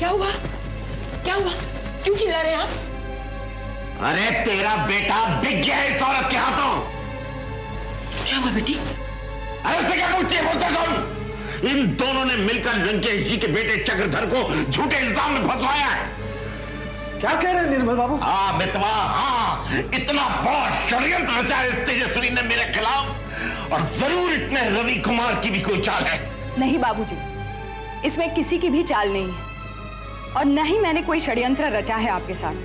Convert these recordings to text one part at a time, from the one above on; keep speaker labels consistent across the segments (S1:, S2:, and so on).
S1: क्या हुआ? क्या हुआ? क्यों चिल्ला रहे हैं आप?
S2: अरे तेरा बेटा बिक गया है इस औरत के हाथों।
S1: क्या हुआ बेटी?
S2: अरे उससे क्या पूछती है? बोलते सुन। इन दोनों ने मिलकर लंकेश जी के बेटे चक्रधर को झूठे इल्जाम में फंसवाया है।
S3: क्या कह रहे हैं निर्मल बाबू?
S2: हाँ मितवा, हाँ, इतना बहुत षड्यंत्र रचा है इस तेजस्विनी ने मेरे खिलाफ, और जरूर इसमें रवि कुमार की भी कोई चाल है।
S4: नहीं बाबूजी, इसमें किसी की भी चाल नहीं है, और न ही मैंने कोई षड्यंत्र रचा है आपके साथ।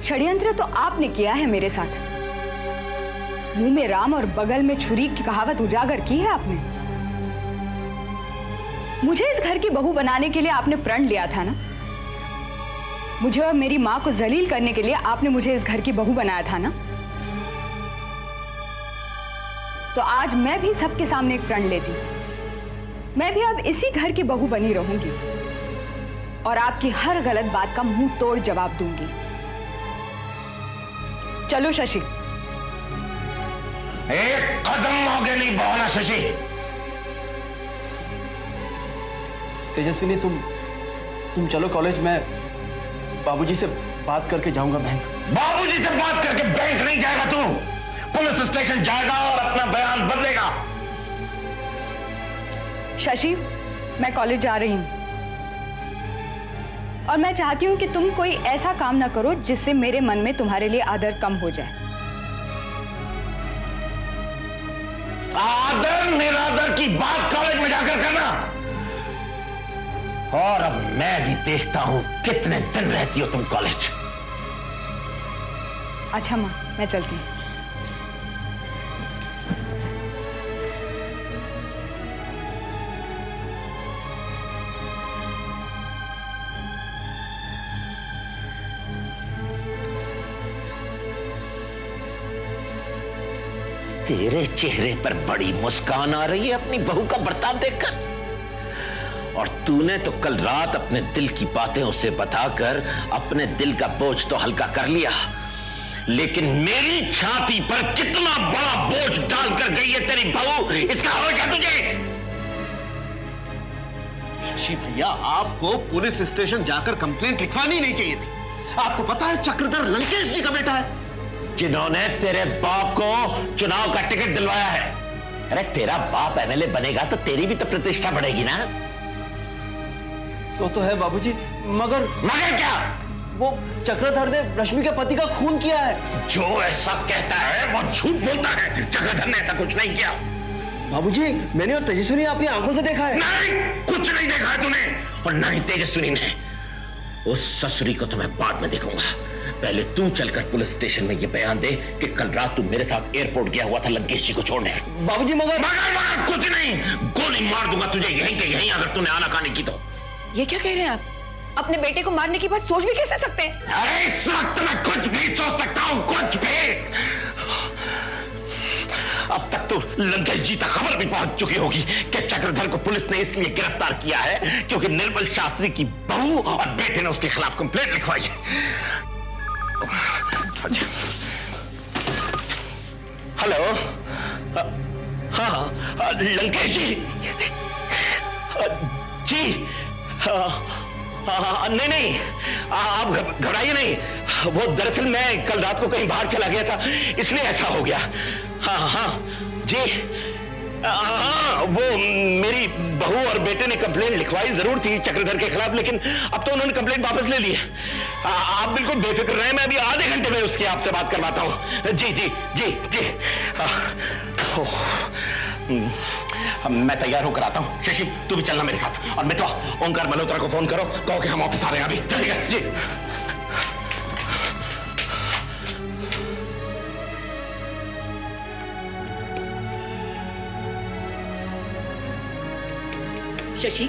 S4: षड्यंत्र तो आपने किया है मेरे साथ। मुंह में राम और बगल में छुरी की कहावत उजागर की है आपने। मुझे इस घर की बहू बनाने के लिए आपने प्रण लिया था ना। मुझे और मेरी मां को जलील करने के लिए आपने मुझे इस घर की बहू बनाया था ना। तो आज मैं भी सबके सामने एक प्रण लेती हूं। मैं भी अब इसी घर की बहू बनी रहूंगी और आपकी हर गलत बात का मुंह तोड़ जवाब दूंगी। चलो शशि।
S2: एक कदम आगे नहीं बढ़ाना शशि।
S3: तेजस्विनी तुम चलो कॉलेज में, बाबूजी से बात करके जाऊंगा बैंक।
S2: बाबूजी से बात करके बैंक नहीं जाएगा तू, पुलिस स्टेशन जाएगा और अपना बयान बदलेगा।
S4: शशि, मैं कॉलेज जा रही हूं और मैं चाहती हूं कि तुम कोई ऐसा काम ना करो जिससे मेरे मन में तुम्हारे लिए आदर कम हो जाए।
S2: आदर निरादर की बात कॉलेज में जाकर करना। और अब मैं भी देखता हूं कितने दिन रहती हो तुम कॉलेज।
S4: अच्छा मां, मैं चलती हूं।
S2: तेरे चेहरे पर बड़ी मुस्कान आ रही है अपनी बहू का बर्ताव देखकर, और तूने तो कल रात अपने दिल की बातें उसे बताकर अपने दिल का बोझ तो हल्का कर लिया, लेकिन मेरी छाती पर कितना बड़ा बोझ डालकर गई है तेरी बहू, इसका होश है तुझे?
S3: शशि भैया, आपको पुलिस स्टेशन जाकर कंप्लेंट लिखवानी नहीं चाहिए थी। आपको पता है चक्रधर लंकेश जी का बेटा है,
S2: जिन्होंने तेरे बाप को चुनाव का टिकट दिलवाया है। अरे तेरा बाप एमएलए बनेगा तो तेरी भी तो प्रतिष्ठा बढ़ेगी ना।
S3: सो तो है बाबूजी, मगर
S2: क्या?
S3: वो चक्रधर ने रश्मि के पति का खून किया है।
S2: जो ऐसा कहता है वो झूठ बोलता है। चक्रधर ने ऐसा कुछ नहीं किया।
S3: बाबूजी, मैंने और तेजस्विनी आपकी आंखों से देखा है।
S2: नहीं, कुछ नहीं देखा है तूने, और ना ही तेजस्विनी ने। उस ससुरी को तो मैं बाद में देखूंगा। पहले तू चलकर पुलिस स्टेशन में ये बयान दे कि कल रात तू मेरे साथ एयरपोर्ट गया हुआ था लंकेश जी को छोड़ने।
S3: बाबूजी मगर
S2: कुछ नहीं, गोली मार दूंगा तुझे यहीं के यहीं अगर तूने आनाकानी की तो।
S1: ये क्या कह रहे हैं आप? अपने बेटे को मारने की बात सोच भी कैसे सकते हैं?
S2: अरे इस वक्त मैं कुछ भी सोच सकता हूं, कुछ भी। अब तक तो लंकेश जी तक खबर भी पहुंच चुकी होगी कि चक्रधर को पुलिस ने इसलिए गिरफ्तार किया है क्योंकि निर्मल शास्त्री की बहू और बेटे ने उसके खिलाफ कंप्लेंट लिखवाई है। हेलो, हाँ लंकेश जी। जी नहीं, आप घबराइए नहीं। वो दरअसल मैं कल रात को कहीं बाहर चला गया था, इसलिए ऐसा हो गया। हाँ जी, हाँ, वो मेरी बहू और बेटे ने कंप्लेंट लिखवाई जरूर थी चक्रधर के खिलाफ, लेकिन अब तो उन्होंने कंप्लेंट वापस ले ली है। आप बिल्कुल बेफिक्र रहें, मैं अभी आधे घंटे में उसकी आपसे बात करवाता हूँ। जी जी जी जी, मैं तैयार होकर आता हूँ। शशि, तू भी चलना मेरे साथ। और मित्वा, ओंकार मल्होत्रा को फोन करो, कहो कि हम ऑफिस आ रहे हैं अभी। चलिएगा जी।
S1: शशि,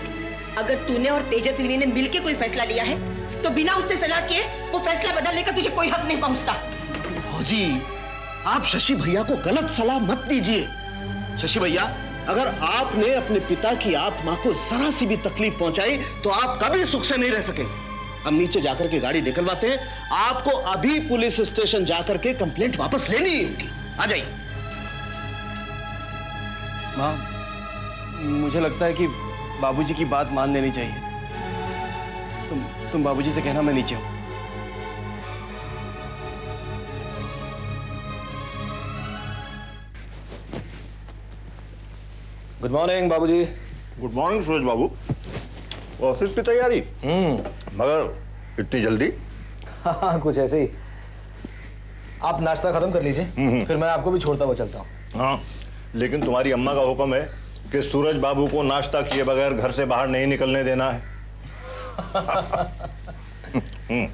S1: अगर तूने और तेजस्विनी ने मिलकर कोई फैसला लिया है तो बिना उससे सलाह किए वो फैसला बदलने का तुझे कोई हक नहीं पहुंचता।
S3: जी, आप शशि भैया को गलत सलाह मत दीजिए। शशि भैया, अगर आपने अपने पिता की आत्मा को जरा सी भी तकलीफ पहुंचाई तो आप कभी सुख से नहीं रह सकेंगे। हम नीचे जाकर के गाड़ी निकलवाते हैं, आपको अभी पुलिस स्टेशन जाकर के कंप्लेंट वापस लेनी होगी। आ जाइए। मां, मुझे लगता है कि बाबूजी की बात मान लेनी चाहिए।
S5: तुम बाबूजी से कहना मैं नीचे हूँ।
S6: गुड मॉर्निंग बाबूजी।
S7: गुड मॉर्निंग सूरज बाबू। ऑफिस की तैयारी? मगर इतनी जल्दी?
S6: हाँ कुछ ऐसे ही। आप नाश्ता खत्म कर लीजिए, फिर मैं आपको भी छोड़ता हुआ चलता हूँ।
S7: हाँ, लेकिन तुम्हारी अम्मा का हुक्म है कि सूरज बाबू को नाश्ता किए बगैर घर से बाहर नहीं निकलने देना है।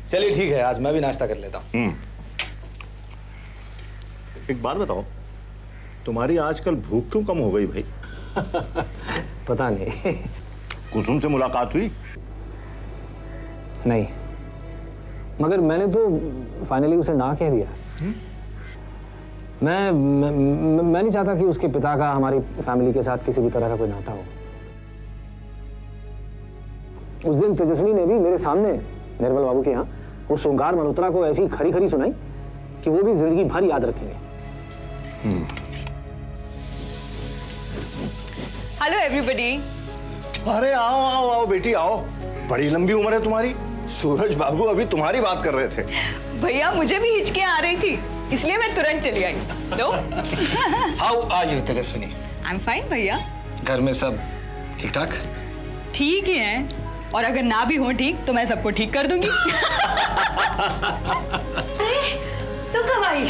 S6: चलिए ठीक है, आज मैं भी नाश्ता कर लेता हूँ।
S7: एक बात बताओ, तुम्हारी आजकल भूख क्यों कम हो गई भाई?
S6: पता नहीं।
S7: कुसुम से मुलाकात हुई?
S6: नहीं, मगर मैंने तो फाइनली उसे ना कह दिया। मैं नहीं चाहता कि उसके पिता का हमारी फैमिली के साथ किसी भी तरह का कोई नाता हो। उस दिन तेजस्विनी ने भी मेरे सामने निर्मल बाबू के यहाँ वो सोमकार मल्होत्रा को ऐसी खरी खरी सुनाई कि वो भी जिंदगी भर याद रखेंगे।
S4: Hello everybody.
S7: अरे आओ आओ आओ बेटी आओ, बड़ी लंबी उम्र है तुम्हारी। सूरज बाबू अभी तुम्हारी बात कर रहे थे।
S4: भैया मुझे भी हिचकियां आ रही थी, इसलिए मैं तुरंत चली आई। लो।
S6: How are you Tejaswini?
S4: I am fine भैया।
S6: घर में सब ठीक ठाक?
S4: ठीक ही है, और अगर ना भी हो ठीक तो मैं सबको ठीक कर दूंगी।
S1: तो कब आई?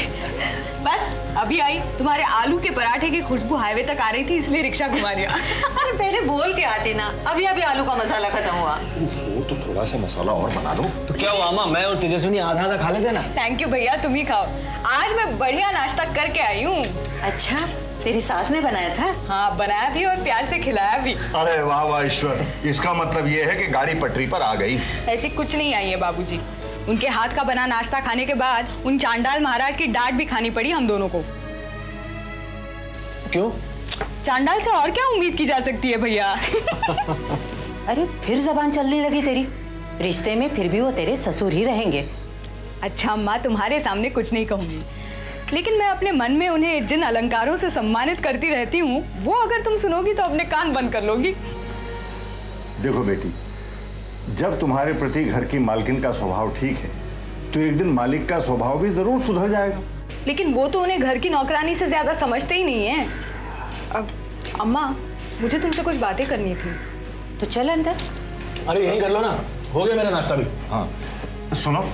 S4: बस अभी आई। तुम्हारे आलू के पराठे की खुशबू हाईवे तक आ रही थी, इसलिए रिक्शा घुमा दिया।
S1: अरे पहले बोल के आती ना, अभी अभी आलू का मसाला खत्म हुआ।
S7: वो तो थोड़ा सा मसाला और बना लो।
S6: तो क्या हुआ अम्मा, मैं और तेजस्विनी आधा आधा खा लेते ना।
S4: थैंक यू भैया, तुम ही खाओ। आज मैं बढ़िया नाश्ता करके आई हूँ।
S1: अच्छा, तेरी सास ने बनाया था?
S4: हाँ, बनाया भी और प्यार से खिलाया भी।
S7: अरे वाह वाह ईश्वर, इसका मतलब ये है कि गाड़ी पटरी पर आ गई।
S4: ऐसी कुछ नहीं आई है बाबूजी। उनके हाथ का बना नाश्ता खाने के बाद उन चांडाल महाराज की डांट भी खानी पड़ी हम दोनों को।
S6: क्यों?
S4: चांडाल से और क्या उम्मीद की जा सकती है भैया।
S1: अरे फिर जबान चलने लगी तेरी। रिश्ते में फिर भी वो तेरे ससुर ही रहेंगे।
S4: अच्छा अम्मा, तुम्हारे सामने कुछ नहीं कहूंगी, लेकिन मैं अपने मन में उन्हें जिन अलंकारों से सम्मानित करती रहती हूँ, वो अगर तुम सुनोगी तो अपने कान बंद कर लोगी।
S7: देखो बेटी, जब तुम्हारे प्रति घर की मालकिन का स्वभाव ठीक है तो एक दिन मालिक का स्वभाव भी जरूर सुधर जाएगा।
S4: लेकिन वो तो उन्हें घर की नौकरानी से ज्यादा समझते ही नहीं है। अब अम्मा, मुझे तुमसे कुछ बातें करनी थी।
S1: तो चल अंदर।
S6: अरे यहीं कर लो ना, हो गया मेरा नाश्ता भी।
S7: हाँ सुनो,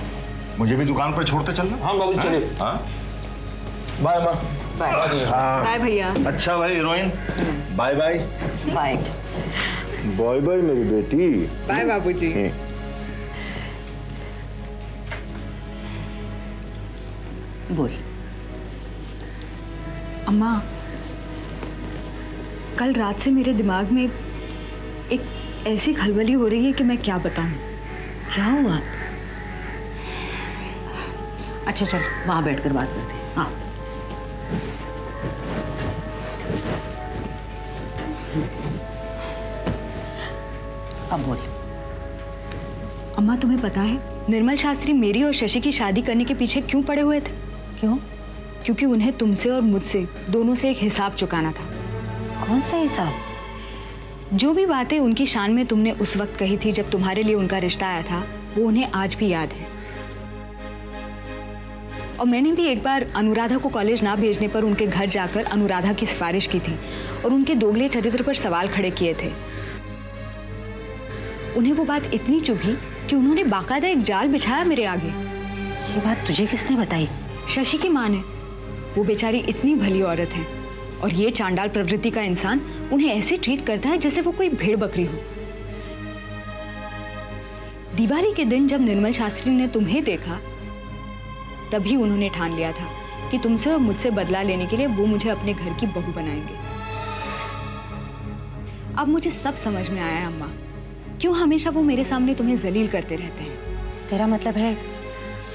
S7: मुझे भी दुकान पर छोड़ते चलना।
S6: हाँ बाबू चलिए।
S7: हाँ
S6: बाय अम्मा।
S1: बाय।
S4: बाय भैया।
S7: अच्छा भाई heroine, bye bye.
S1: Bye
S7: bye bye मेरी बेटी।
S4: बाय बाबूजी।
S1: बोल।
S4: अम्मा, कल रात से मेरे दिमाग में एक ऐसी खलबली हो रही है कि मैं क्या बताऊं।
S1: क्या हुआ? अच्छा चल, वहां बैठकर बात करते हैं। हाँ अब बोल।
S4: अम्मा, तुम्हें पता है निर्मल शास्त्री मेरी और शशि की शादी करने के पीछे क्यों पड़े हुए थे?
S1: क्यों?
S4: क्योंकि उन्हें तुमसे और मुझसे दोनों से एक हिसाब चुकाना था।
S1: कौन सा हिसाब?
S4: जो भी बातें उनकी शान में तुमने उस वक्त कही थी जब तुम्हारे लिए उनका रिश्ता आया था, वो उन्हें आज भी याद है। और मैंने भी एक बार अनुराधा को कॉलेज ना भेजने पर उनके घर जाकर अनुराधा की सिफारिश की थी और उनके दोगले चरित्र पर सवाल खड़े किए थे। उन्हें वो बात इतनी चुभी कि उन्होंने बाकायदा एक जाल बिछाया मेरे आगे।
S1: ये बात तुझे किसने बताई?
S4: शशि की माँ ने। वो बेचारी इतनी भली औरत है और ये चांडाल प्रवृत्ति का इंसान उन्हें ऐसे ट्रीट करता है जैसे वो कोई भेड़ बकरी हो। दिवाली के दिन जब निर्मल शास्त्री ने तुम्हें देखा, तभी उन्होंने ठान लिया था कि तुमसे और मुझसे बदला लेने के लिए वो मुझे अपने घर की बहू बनाएंगे। अब मुझे सब समझ में आया है अम्मा, क्यों हमेशा वो मेरे सामने तुम्हें जलील करते रहते हैं।
S1: तेरा मतलब है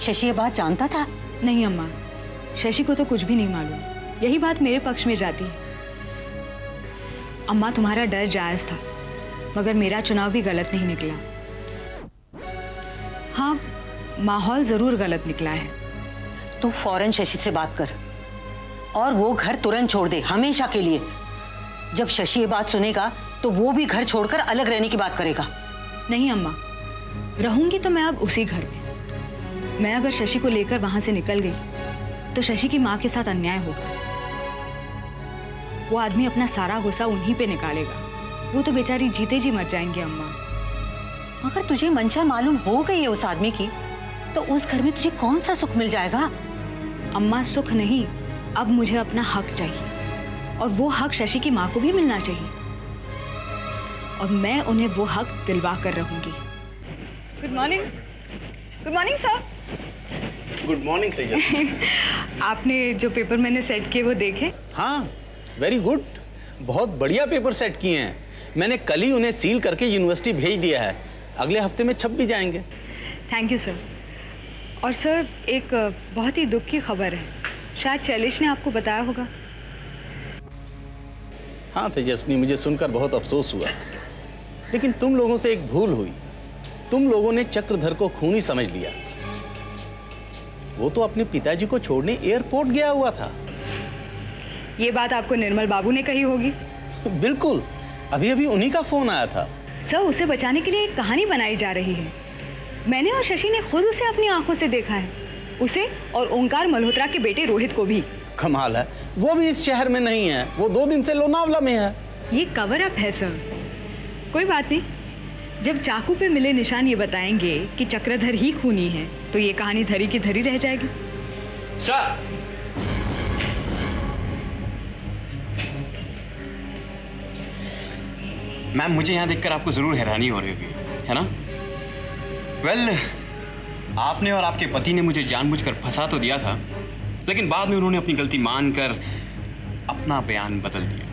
S1: शशि ये बात जानता था?
S4: नहीं अम्मा, शशि को तो कुछ भी नहीं मालूम। यही बात मेरे पक्ष में जाती है। अम्मा, तुम्हारा डर जायज था, मगर मेरा चुनाव भी गलत नहीं निकला। हाँ, माहौल जरूर गलत निकला है।
S1: तू फौरन शशि से बात कर और वो घर तुरंत छोड़ दे, हमेशा के लिए। जब शशि ये बात सुनेगा तो वो भी घर छोड़कर अलग रहने की बात करेगा।
S4: नहीं अम्मा, रहूंगी तो मैं अब उसी घर में। मैं अगर शशि को लेकर वहां से निकल गई तो शशि की माँ के साथ अन्याय होगा। वो आदमी अपना सारा गुस्सा उन्हीं पे निकालेगा। वो तो बेचारी जीते जी मर जाएंगे अम्मा।
S1: अगर तुझे मंशा मालूम हो गई है उस आदमी की, तो उस घर में तुझे कौन सा सुख मिल जाएगा?
S4: अम्मा सुख नहीं, अब मुझे अपना हक चाहिए और वो हक शशि की माँ को भी मिलना चाहिए और मैं उन्हें वो हक दिलवा कर रहूंगी। Good morning. Good morning sir.
S3: Good morning Tejaswi.
S4: आपने जो पेपर मैंने सेट किए वो देखे?
S3: हाँ, वेरी गुड। बहुत बढ़िया पेपर सेट किए हैं। मैंने कल ही उन्हें सील करके यूनिवर्सिटी भेज दिया है। अगले हफ्ते में छप भी जाएंगे।
S4: Thank you sir. और सर, एक बहुत ही दुख की खबर है, शायद शैलेश ने आपको बताया होगा।
S3: हाँ तेजस्वी, मुझे सुनकर बहुत अफसोस हुआ, लेकिन तुम लोगों से एक भूल हुई। तुम लोगों ने चक्रधर को खूनी समझ लिया। वो तो अपने पिताजी को छोड़ने एयरपोर्ट गया हुआ था।
S4: ये बात आपको निर्मल बाबू ने कही होगी।
S3: बिल्कुल, अभी अभी उन्हीं का फोन आया था।
S4: सर, उसे बचाने के लिए एक कहानी बनाई जा रही है। मैंने और शशि ने खुद उसे अपनी आंखों से देखा है, उसे और ओंकार मल्होत्रा के बेटे रोहित को भी।
S3: कमाल है, वो भी इस शहर में नहीं है, वो 2 दिन से लोनावला में है।
S4: ये कवर अप है सर। कोई बात नहीं, जब चाकू पे मिले निशान ये बताएंगे कि चक्रधर ही खूनी है, तो ये कहानी धरी की धरी रह जाएगी।
S5: सर, मैम मुझे यहाँ देखकर आपको जरूर हैरानी हो रही होगी, है ना? वेल, आपने और आपके पति ने मुझे जानबूझकर फंसा तो दिया था, लेकिन बाद में उन्होंने अपनी गलती मानकर अपना बयान बदल दिया।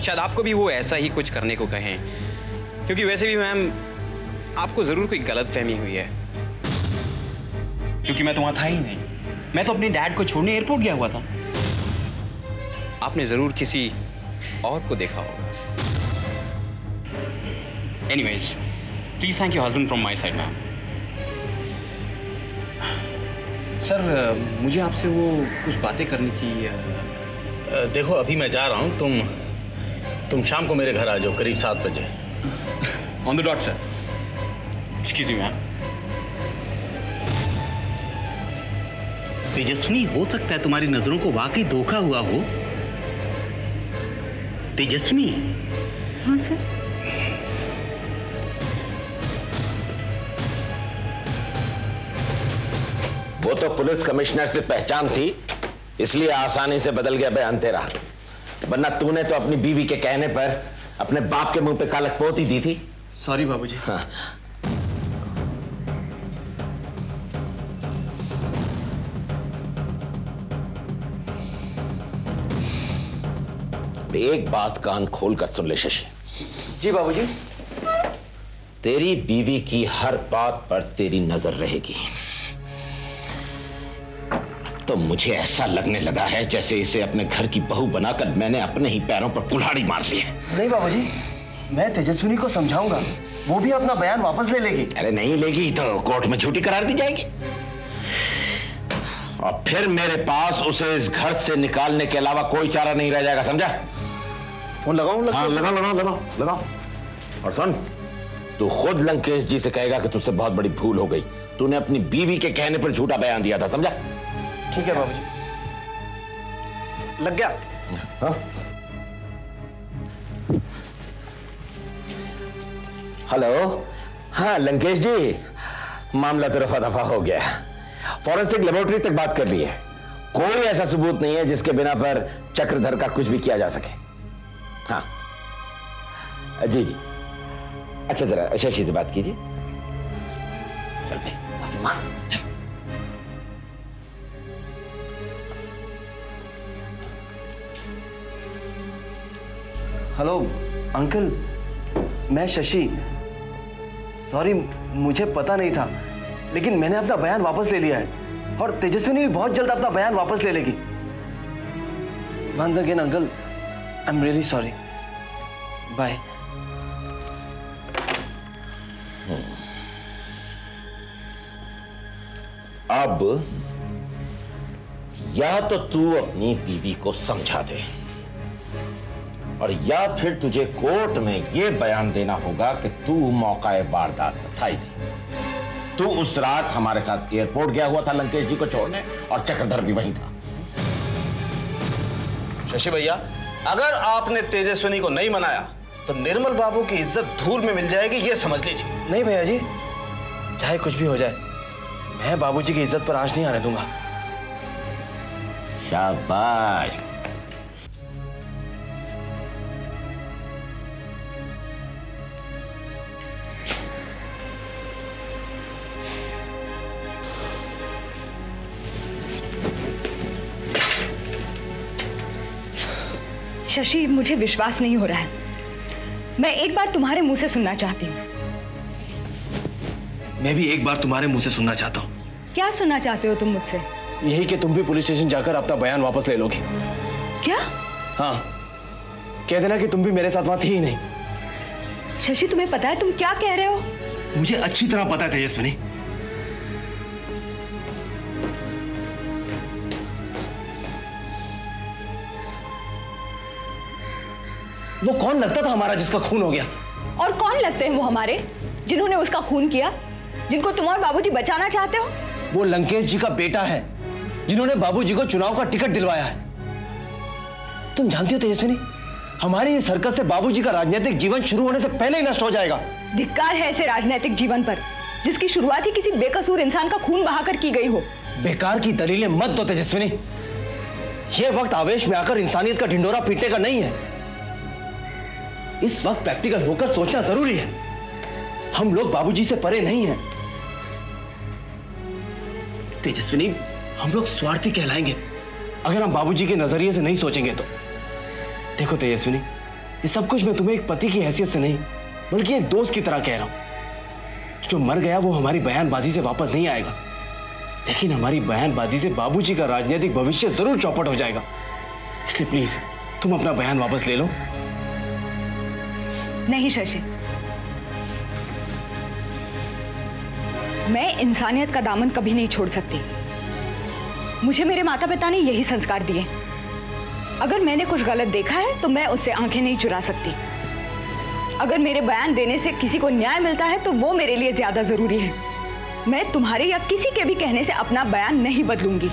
S5: शायद आपको भी वो ऐसा ही कुछ करने को कहें, क्योंकि वैसे भी मैम आपको जरूर कोई गलतफहमी हुई है, क्योंकि मैं तो वहां था ही नहीं। मैं तो अपने डैड को छोड़ने एयरपोर्ट गया हुआ था। आपने जरूर किसी और को देखा होगा। Anyways, please thank you husband from my side ma'am. Sir, मुझे आपसे वो कुछ बातें करनी थी।
S3: देखो, अभी मैं जा रहा हूँ, तुम शाम को मेरे घर आ जाओ करीब 7 बजे।
S5: On the dot sir. Excuse me ma'am.
S3: Tejaswini, हो सकता है तुम्हारी नजरों को वाकई धोखा हुआ हो। तेजस्विनी।
S4: हाँ सर।
S2: वो तो पुलिस कमिश्नर से पहचान थी, इसलिए आसानी से बदल गया बयान तेरा, वरना तूने तो अपनी बीवी के कहने पर अपने बाप के मुंह पे कालक पोत ही दी थी।
S5: सॉरी बाबूजी।
S2: हाँ। एक बात कान खोल कर सुन ले शशि।
S5: जी बाबूजी।
S2: तेरी बीवी की हर बात पर तेरी नजर रहेगी। तो मुझे ऐसा लगने लगा है जैसे इसे अपने घर की बहू बनाकर मैंने अपने ही पैरों पर कुल्हाड़ी मार ली है।
S5: नहीं बाबूजी, मैं तेजस्विनी को समझाऊंगा, वो भी अपना बयान वापस ले लेगी।
S2: अरे नहीं लेगी तो कोर्ट में झूठी करार दी जाएगी और फिर मेरे पास उसे इस घर से निकालने के अलावा कोई चारा नहीं रह जाएगा, समझा?
S3: फोन लगाऊं?
S2: हाँ, लगाओ। और सुन, तू खुद लंकेश जी से कहेगा कि तुझसे बहुत बड़ी भूल हो गई। तूने अपनी बीवी के कहने पर झूठा बयान दिया था, समझा?
S5: ठीक है बाबूजी।
S3: लग गया?
S2: हाँ? हेलो। हाँ लंकेश जी, मामला तो रफा दफा हो गया। फॉरेंसिक लेबोरेटरी तक बात कर ली है। कोई ऐसा सबूत नहीं है जिसके बिना पर चक्रधर का कुछ भी किया जा सके। हाँ जी जी। अच्छा, जरा शशि से बात कीजिए। चल भाई,
S5: हेलो अंकल, मैं शशि। सॉरी, मुझे पता नहीं था, लेकिन मैंने अपना बयान वापस ले लिया है और तेजस्विनी भी बहुत जल्द अपना बयान वापस ले लेगी। Once again uncle, I am really sorry. Bye.
S2: अब या तो तू अपनी बीवी को समझा दे और या फिर तुझे कोर्ट में यह बयान देना होगा कि तू मौका वारदात पर था ही नहीं। तू उस रात हमारे साथ एयरपोर्ट गया हुआ था लंकेश जी को छोड़ने, और चक्रधर भी वहीं था।
S3: शशि भैया, अगर आपने तेजस्विनी को नहीं मनाया तो निर्मल बाबू की इज्जत धूल में मिल जाएगी, ये समझ लीजिए।
S8: नहीं भैया जी, चाहे कुछ भी हो जाए, मैं बाबूजी की इज्जत पर आंच नहीं आने दूंगा।
S2: शाबाश।
S4: शशि, मुझे विश्वास नहीं हो रहा है। मैं एक बार तुम्हारे मुंह से सुनना चाहती हूँ।
S8: मैं भी एक बार तुम्हारे मुंह से सुनना चाहता हूँ।
S4: क्या सुनना चाहते हो तुम मुझसे?
S8: यही कि तुम भी पुलिस स्टेशन जाकर अपना बयान वापस ले लोगे।
S4: क्या?
S8: हाँ, कह देना कि तुम भी मेरे साथ वहां थी ही नहीं।
S4: शशि, तुम्हें पता है तुम क्या कह रहे हो?
S8: मुझे अच्छी तरह पता है तेजस्विनी। वो कौन लगता था हमारा जिसका खून हो गया?
S4: और कौन लगते हैं वो हमारे जिन्होंने उसका खून किया, जिनको तुम और बाबूजी बचाना चाहते हो?
S8: वो लंकेश जी का बेटा है जिन्होंने बाबूजी को चुनाव का टिकट दिलवाया है। तुम जानती हो तेजस्विनी, हमारे ये सर्कस से बाबूजी का राजनीतिक जीवन शुरू होने से पहले ही नष्ट हो जाएगा।
S4: धिक्कार है ऐसे राजनीतिक जीवन पर जिसकी शुरुआत ही किसी बेकसूर इंसान का खून बहाकर की गई हो।
S8: बेकार की दलीलें मत दो तेजस्विनी। यह वक्त आवेश में आकर इंसानियत का ढिंडोरा पीटने का नहीं है। इस वक्त प्रैक्टिकल होकर सोचना जरूरी है। हम लोग बाबूजी से परे नहीं हैं। तेजस्विनी, हम लोग स्वार्थी कहलाएंगे अगर हम बाबूजी के नजरिए से नहीं सोचेंगे तो। देखो तेजस्विनी, ये सब कुछ मैं तुम्हें एक पति की हैसियत से नहीं बल्कि एक दोस्त की तरह कह रहा हूं। जो मर गया वो हमारी बयानबाजी से वापस नहीं आएगा, लेकिन हमारी बयानबाजी से बाबूजी का राजनीतिक भविष्य जरूर चौपट हो जाएगा। इसलिए प्लीज तुम अपना बयान वापस ले लो।
S4: नहीं शशि, मैं इंसानियत का दामन कभी नहीं छोड़ सकती। मुझे मेरे माता पिता ने यही संस्कार दिए। अगर मैंने कुछ गलत देखा है तो मैं उससे आंखें नहीं चुरा सकती। अगर मेरे बयान देने से किसी को न्याय मिलता है तो वो मेरे लिए ज्यादा जरूरी है। मैं तुम्हारे या किसी के भी कहने से अपना बयान नहीं बदलूंगी।